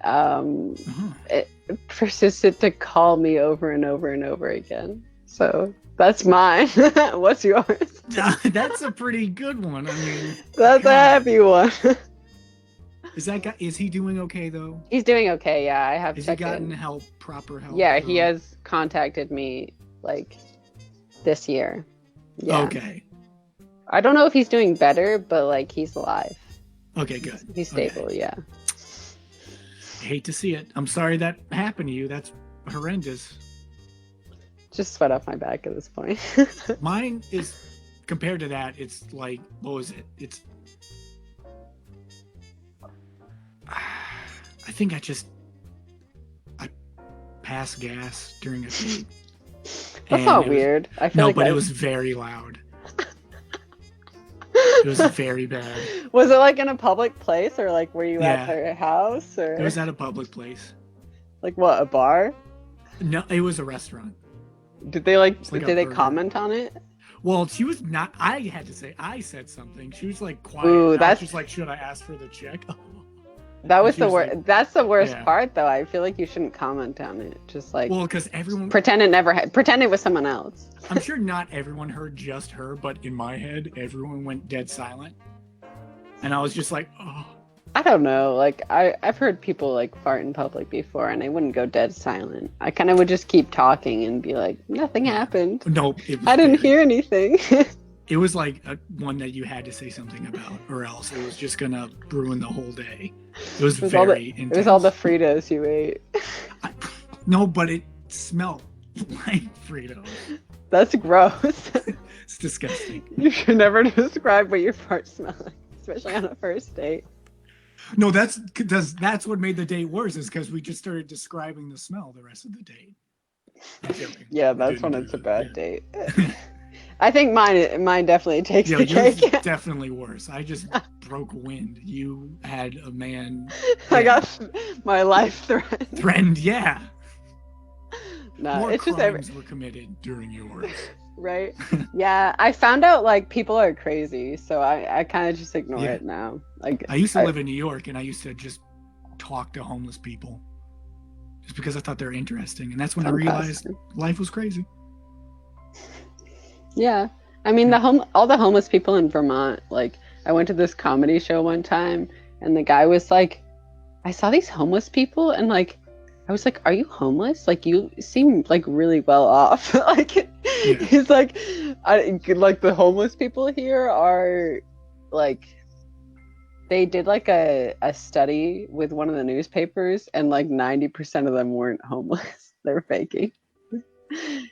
it persisted to call me over and over and over again. So that's mine. What's yours? That's a pretty good one. I mean, That's a happy one. Is that guy? Is he doing okay though? He's doing okay. Yeah, I have. Has he gotten help, proper help? Yeah, he has contacted me like this year. Yeah. Okay. I don't know if he's doing better, but like he's alive. Okay, good. He's stable. Okay. Yeah. I hate to see it. I'm sorry that happened to you. That's horrendous. Just sweat off my back at this point. Mine is, compared to that, it's like, what was it? It's, I think I passed gas during a date. That's not weird. I feel like but it was very loud. It was very bad. Was it like in a public place, or like were you at their house, or? It was at a public place. Like what, a bar? No, it was a restaurant. Did they like did they comment on it? Well, she was not. I had to say I said something. She was like quiet. Ooh, that's just like, should I ask for the check? That was the worst. Like, that's the worst part, though. I feel like you shouldn't comment on it. Just like, well, because everyone pretend it was someone else. I'm sure not everyone heard just her, but in my head, everyone went dead silent, and I was just like, oh. I don't know. Like I've heard people like fart in public before, and I wouldn't go dead silent. I kind of would just keep talking and be like, nothing happened. Nope. I didn't hear anything. It was like one that you had to say something about, or else it was just gonna ruin the whole day. It was very intense. It was all the Fritos you ate. No, but it smelled like Fritos. That's gross. It's disgusting. You should never describe what your farts smell like, especially on a first date. No, that's what made the date worse, is because we just started describing the smell the rest of the date. Yeah, that's when it's a bad date. I think mine definitely takes the yours cake. is definitely worse. I just broke wind. You had a man. I got my life threatened. Yeah. No, more it's crimes were committed during yours. Right? Yeah, I found out like people are crazy, so I kind of just ignore it now. Like I used to live in New York, and I used to just talk to homeless people, just because I thought they were interesting, and that's when I realized life was crazy. Yeah, I mean all the homeless people in Vermont. Like I went to this comedy show one time, and the guy was like, "I saw these homeless people, and like." I was like, are you homeless? Like, you seem like really well off. Like, he's like, like the homeless people here are like, they did like a study with one of the newspapers, and like 90% of them weren't homeless. They're faking.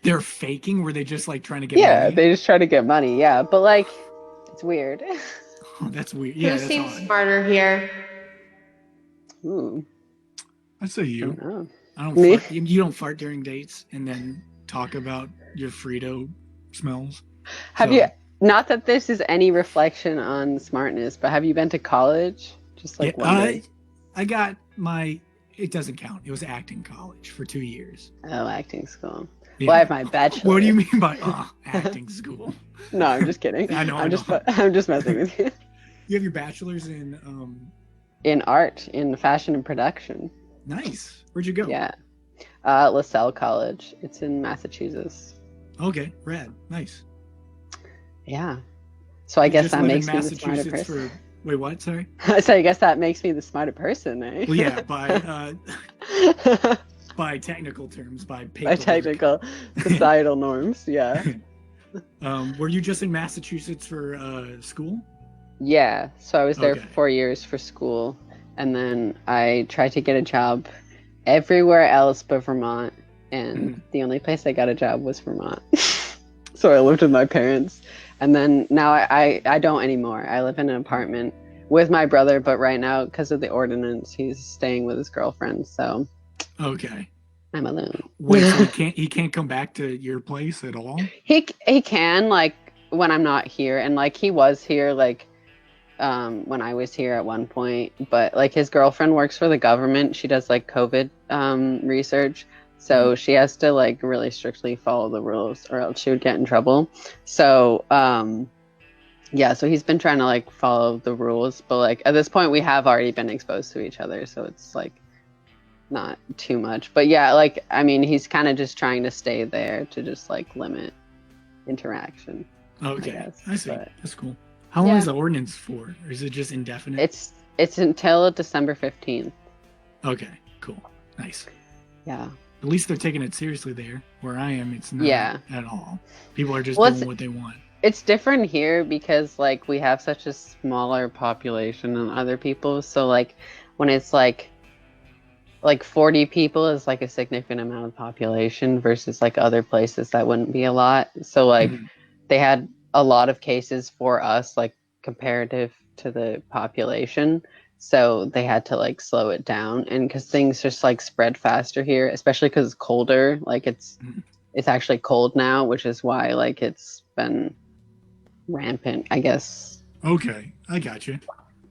They're faking? Were they just like trying to get money? Yeah, they just try to get money. Yeah, but like, it's weird. Oh, that's weird. Yeah, who seems smarter here? Ooh. I'd say you. I don't Me? fart. You don't fart during dates and then talk about your Frito smells. Have you, not that this is any reflection on smartness, but have you been to college? Just like I got it doesn't count. It was acting college for 2 years. Oh, acting school. Yeah. Well, I have my bachelor. What do you mean by acting school? No, I'm just kidding. I know. I'm just messing with you. You have your bachelor's in art, in fashion and production. Nice. Where'd you go? Yeah. LaSalle College. It's in Massachusetts. Okay, rad. Nice. Yeah. So I guess that makes me the smarter Massachusetts person. Wait, what? Sorry? So I guess that makes me the smarter person, eh? Well, yeah, by technical terms, by paperwork. By technical societal norms, yeah. Were you just in Massachusetts for school? Yeah. So I was there for 4 years for school. And then I tried to get a job everywhere else but Vermont. And the only place I got a job was Vermont. So I lived with my parents. And then now I don't anymore. I live in an apartment with my brother. But right now, because of the ordinance, he's staying with his girlfriend. So. Okay. I'm alone. Wait, so he can't come back to your place at all? He can, like, when I'm not here, and like he was here, like when I was here at one point, but like his girlfriend works for the government. She does like COVID research, so she has to like really strictly follow the rules or else she would get in trouble. So yeah, so he's been trying to like follow the rules, but like at this point we have already been exposed to each other, so it's like not too much. But yeah, like I mean he's kind of just trying to stay there to just like limit interaction. Okay, I see. But That's cool. How long is the ordinance for? Or is it just indefinite? it's until December 15th. Okay, cool. Nice. Yeah. At least they're taking it seriously there. Where I am, it's not at all. People are just doing what they want. It's different here because like we have such a smaller population than other people. So like when it's like 40 people is like a significant amount of population versus like other places that wouldn't be a lot. So like they had a lot of cases for us, like comparative to the population. So they had to like slow it down, and because things just like spread faster here, especially because it's colder. Like it's actually cold now, which is why like it's been rampant, I guess. Okay, I got you.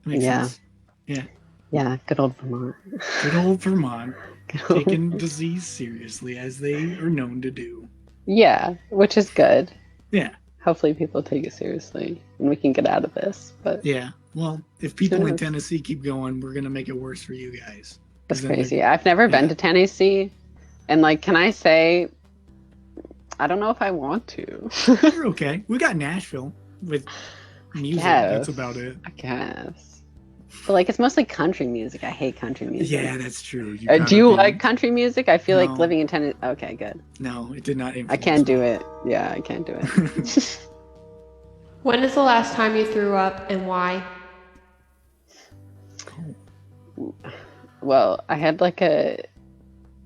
Makes sense. Yeah. Yeah, good old Vermont. Good old Vermont. Taking disease seriously, as they are known to do. Yeah, which is good. Yeah. Hopefully people take it seriously and we can get out of this. But yeah, well, if people in Tennessee keep going, we're gonna make it worse for you guys. That's crazy. I've never been to Tennessee, and like, can I say, I don't know if I want to. You're okay. We got Nashville with music. That's about it. I guess. But like, it's mostly country music. I hate country music. Yeah, that's true. Do you like country music? I feel like living in Tennessee. Okay, good. No, it did not influence I can't do it. Yeah, I can't do it. When is the last time you threw up and why? Well, I had like a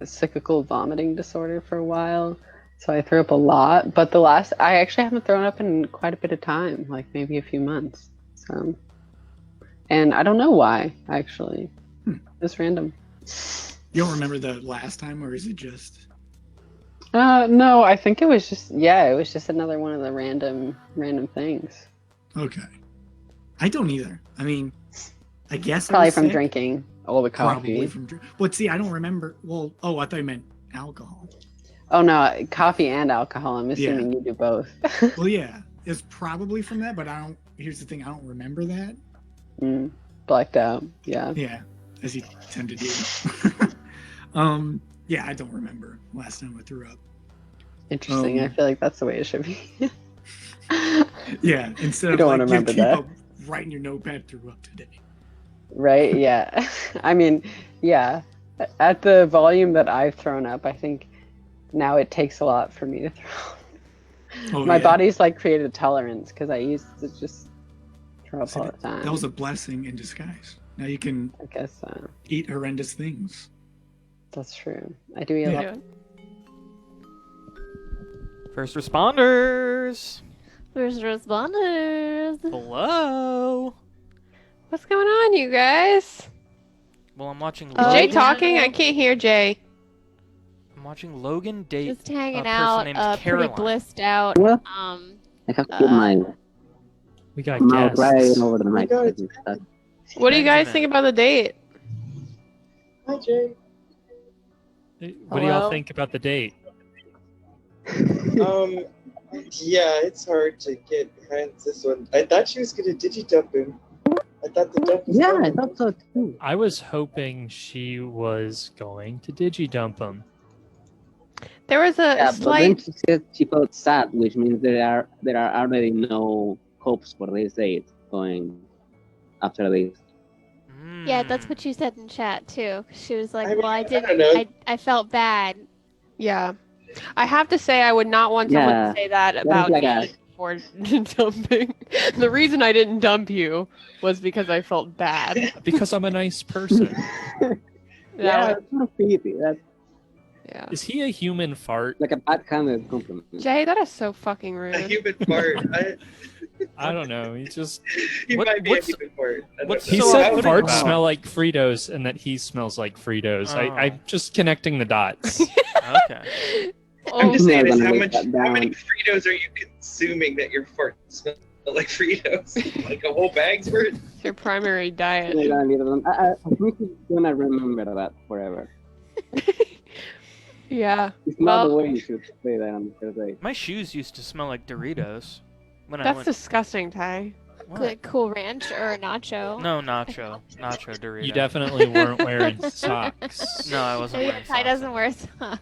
cyclical vomiting disorder for a while, so I threw up a lot. But I actually haven't thrown up in quite a bit of time, like maybe a few months. So. And I don't know why, actually. It's random. You don't remember the last time, or is it just? No, I think it was just, it was just another one of the random things. Okay. I don't either. I mean, I guess probably from drinking all the coffee. Probably from but see, I don't remember. Well, I thought you meant alcohol. Oh no, coffee and alcohol. I'm assuming you do both. Well, yeah, it's probably from that, but I don't. Here's the thing, I don't remember that. Blacked out. Yeah, as you tend to do. Yeah, I don't remember last time I threw up. Interesting. I feel like that's the way it should be. Yeah, instead you of don't like remember you keep that. up writing your notepad, threw up today. Right, yeah. I mean, yeah. At the volume that I've thrown up, I think now it takes a lot for me to throw up. My body's like created a tolerance because I used to just throw up all the time. That was a blessing in disguise. Now you can, I guess so. Eat horrendous things. That's true. I do eat a lot. First responders. First responders. Hello. What's going on, you guys? Well, I'm watching Is Logan. Jay talking? I can't hear Jay. I'm watching Logan date Just hanging a person out, named pretty Caroline. blissed out. I have to put my mouth right over the mic. What do you guys think about the date? Hi, Jay. What do y'all think about the date? Yeah, it's hard to get behind this one. I thought she was gonna digidump him. I thought the dump was I thought so too. I was hoping she was going to digidump him. There was a But then she said she felt sad, which means there are already no hopes for this date going after this. Yeah, that's what you said in chat too. She was like, I "Well, I don't didn't. know. I felt bad." Yeah. I have to say I would not want someone to say that about like me before dumping. The reason I didn't dump you was because I felt bad. Because I'm a nice person. That's not creepy. That's Is he a human fart? like a backhanded compliment. Jay, that is so fucking rude. A human fart. I don't know. He just He What- might be what's- a human fart. I don't what's know. he so said off-putting farts about smell like Fritos and that he smells like Fritos. Oh. I'm just connecting the dots. Okay. I'm just saying, I'm is gonna how write much, that how many down. Fritos are you consuming that your fart smells like Fritos? Like a whole bag's worth? It's your primary diet. They're gonna leave them. I think he's gonna remember that forever. Yeah. It's not the Well, way you should say that on the first date. My shoes used to smell like Doritos when I that's went. disgusting, Ty. What? Like Cool Ranch or Nacho. No, nacho Dorito. You definitely weren't wearing socks. No, I wasn't Yeah, wearing Ty socks. doesn't wear socks.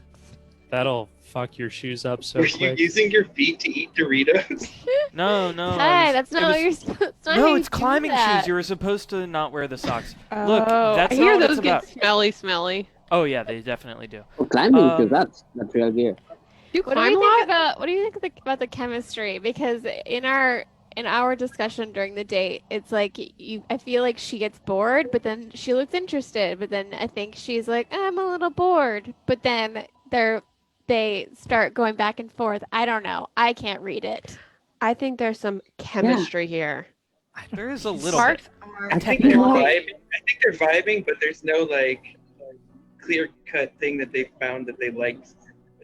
That'll fuck your shoes up so Were you quick. using your feet to eat Doritos? No, no. Ty, I was- that's not it what was- you're supposed to do. No, it's climbing that. shoes. You were supposed to not wear the socks. Look, Oh, that's I hear not what those it's get about. smelly. Oh yeah, they definitely do. Oh, climbing Um, shoes, that's real gear. You What do climb you a think lot? about what do you think about the chemistry? Because in our discussion during the date, it's like I feel like she gets bored, but then she looks interested, but then I think she's like, I'm a little bored, but then they start going back and forth. I don't know. I can't read it. I think there's some chemistry here. There is a little Sparks bit. are I think they're technically. vibing. I think they're vibing, but there's no like clear-cut thing that they found that they liked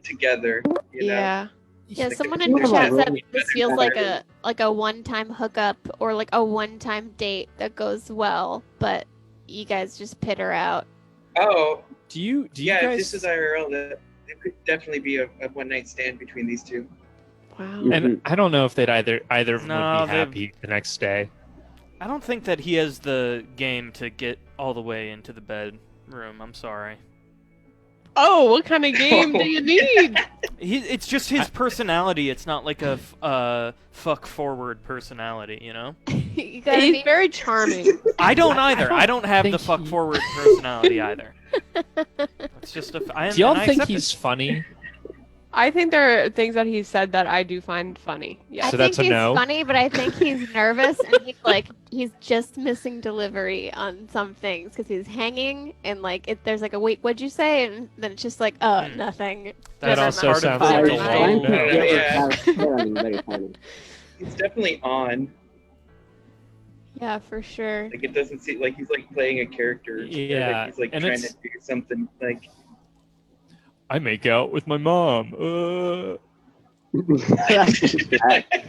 together. You know? Yeah. Yeah, Like, someone there's in no, chat like, said really this better feels like pattern. a one-time hookup or like a one-time date that goes well, but you guys just pit her out. Oh, Do you yeah. If guys? this is IRL, that it could definitely be a one-night stand between these two. Wow. And I don't know if they'd either of them No, would be they- happy the next day. I don't think that he has the game to get all the way into the bedroom. I'm sorry. Oh, what kind of game do you need? It's just his personality. It's not like a fuck forward personality, you know? You gotta He's be very charming. I don't either. I don't have the think fuck he- forward personality either. It's just a. I, Do y'all and I think accept he's funny? I think there are things that he said that I do find funny. I Yeah. So think that's a he's no? funny, but I think he's nervous and he's just missing delivery on some things because he's hanging and there's like a wait, what'd you say? And then it's just like, oh, nothing. That Never also mind. sounds part like of a the low whole- no. Yeah. Very funny. He's definitely on. Yeah, for sure. Like it doesn't seem like he's like playing a character. or, Yeah, like, he's like and trying it's- to do something like. I make out with my mom.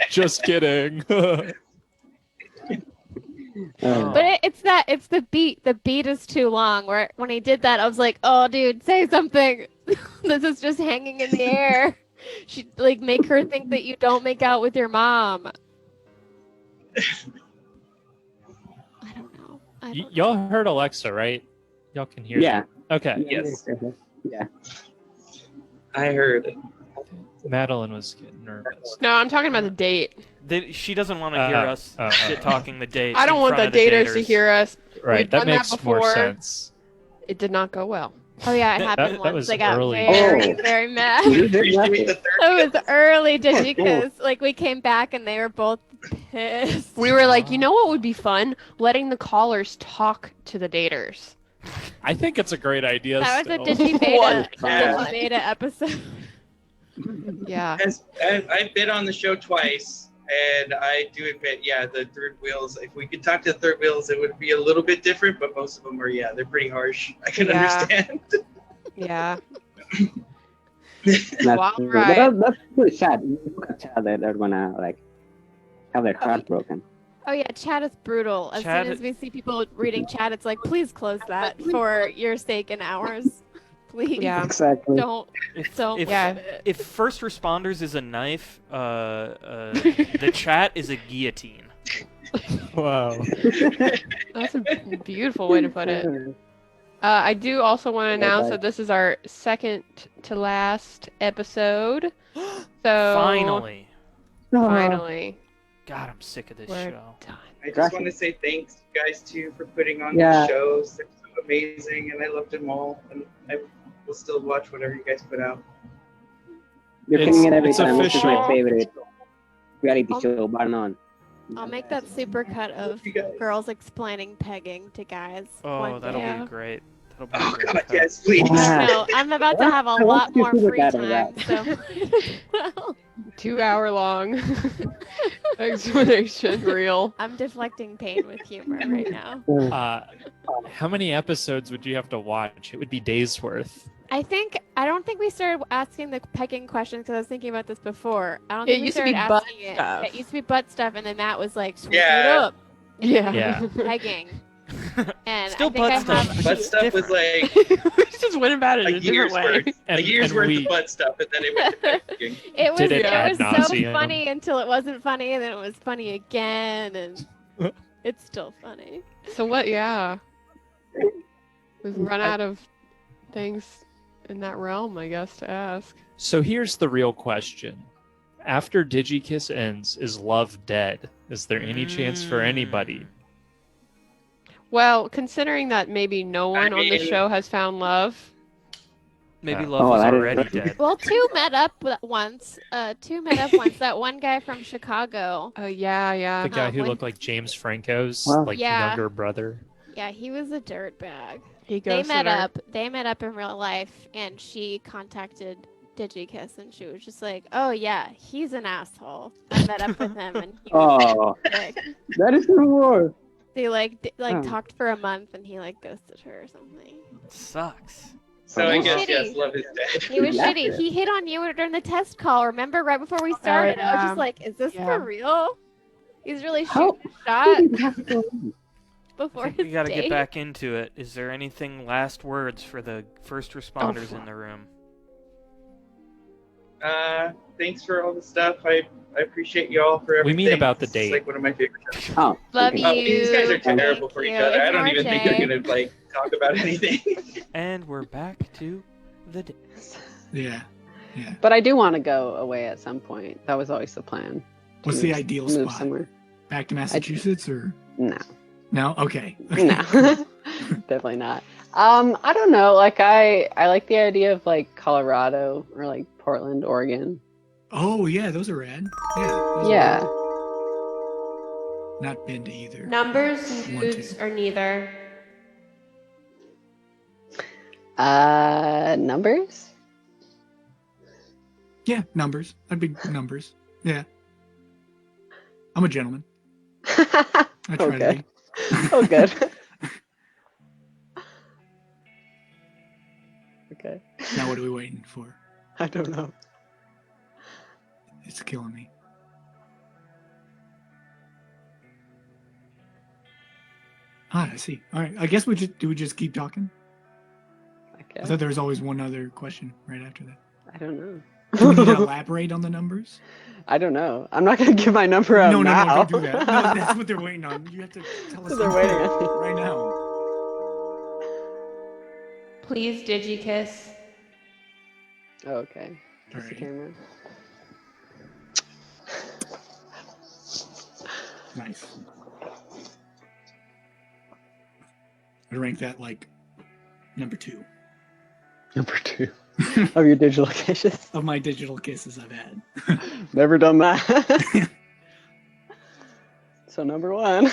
Just kidding. But it's the beat. The beat is too long. Where when he did that, I was like, oh, dude, say something. This is just hanging in the air. Make her think that you don't make out with your mom. I don't know. Y'all heard Alexa, right? Y'all can hear. Yeah. Okay. Yes. Yeah. I heard. Madeline was getting nervous. No, I'm talking about the date. She doesn't want to hear us shit talking the date. I don't want the daters to hear us. Right, We've that done makes more before. sense. It did not go well. Oh yeah, it That- happened that once. was They got early. very, Oh. very mad. You did Are you doing nothing. the third? It was early Digikiss. Like we came back and they were both pissed. We were like, you know what would be fun? Letting the callers talk to the daters. I think it's a great idea. That was a still. Digibeta, Yeah. Digibeta episode. Yeah. I've been on the show twice, and I do admit, yeah, the third wheels. If we could talk to the third wheels, it would be a little bit different. But most of them are, they're pretty harsh. I can Yeah. understand. Yeah. That's Wild true. ride. That's pretty sad. Look at Chad, they're gonna have their heart broken. Oh yeah, chat is brutal. As Chat- soon as we see people reading chat, it's like, please close that for your sake and ours. Please Yeah. Exactly. don't. If, Don't. if, Yeah. if first responders is a knife, the chat is a guillotine. Wow. That's a beautiful way to put it. I do also want to announce that this is our second to last episode. So Finally. finally, God, I'm sick of this we're show. done. I just want to say thanks, you guys, too, for putting on Yeah. the shows. They're so amazing, and I loved them all. And I will still watch whatever you guys put out. You're It's- killing it every it's time. This is my official. favorite reality show, bar none. I'll make that super cut of You guys. girls explaining pegging to guys. Oh, one that'll day. be great. That'll be Oh great. God, yes, please. Yeah. No, I'm about to have a I want lot you more to do free that time. or So, well, 2-hour long explanation reel. I'm deflecting pain with humor right now. How many episodes would you have to watch? It would be days worth. I don't think we started asking the pegging question because I was thinking about this before. I don't It think we used to be started butt asking it. stuff. It used to be butt stuff, and then Matt was like, "Switch it Yeah. up." Yeah. Yeah. Pegging. And Still I think butt I stuff. have. Butt stuff was like We just went about it in a a different year's way. worth, And- a year's and worth we- of butt stuff, and then it went to pegging. It was Did it it ad was so nauseam? funny until it wasn't funny, and then it was funny again, and it's still funny. So what? Yeah. We've run out of things in that realm, I guess, to ask. So here's the real question. After Digikiss ends, is love dead? Is there any chance for anybody? Well, considering that maybe no one on the mean- show has found love. Maybe Oh, love was that is already right. dead. Well, two met up once. That one guy from Chicago. Oh yeah, yeah. The guy who when- looked like James Franco's Wow. like Yeah. younger brother. Yeah, he was a dirtbag. He They ghosted met her. up. They met up in real life, and she contacted Digikiss, and she was just like, "Oh yeah, he's an asshole. I met up with him, and he was Oh, sick." that is even worse. They Oh. talked for a month, and he like ghosted her or something. Sucks. So I Oh. guess Shitty. yes, love is dead. He was Yeah. shitty. He hit on you during the test call. Remember, right before we started, I was yeah. just like, "Is this Yeah. for real? He's really How- shooting a shot Did it have to go on? before I think we his gotta date." get back into it. Is there anything last words for the first responders fuck. in the room? Thanks for all the stuff. I appreciate you all for We everything. mean about the This is, date. like one of my favorite shows. Oh, Love okay. you. These guys are terrible Thank for each you. other. I don't Ignore even think Jay. they're gonna like talk about anything. And we're back to the day. Yeah. But I do want to go away at some point. That was always the plan. What's the ideal Move spot? somewhere. Back to Massachusetts or No. no? Okay. No. Definitely not. I don't know. Like I like the idea of like Colorado or like Portland, Oregon. Oh yeah, those are rad. Yeah. those are Yeah. rad. Not been to either. Numbers, Want nudes, to. or neither? Numbers? Yeah, numbers. I'd be numbers. Yeah. I'm a gentleman. I try to Okay. be. Oh, good. Okay. Now what are we waiting for? I don't know. It's killing me. Ah, I see. All right. I guess we just keep talking. I Okay. thought there was always one other question right after that. I don't know. Do we need to elaborate on the numbers? I don't know. I'm not gonna give my number out No, now. don't do that. No, that's what they're waiting on. You have to tell us They're waiting on me. right now. Please Digikiss. Oh, okay. All Kiss the right. camera. Nice. I'd rank that like number 2 Number 2 of your digital kisses. of my digital kisses I've had. Never done that. So number 1.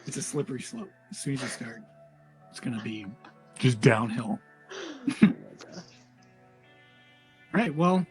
It's a slippery slope. As soon as you start, it's gonna be just downhill. All right. Well,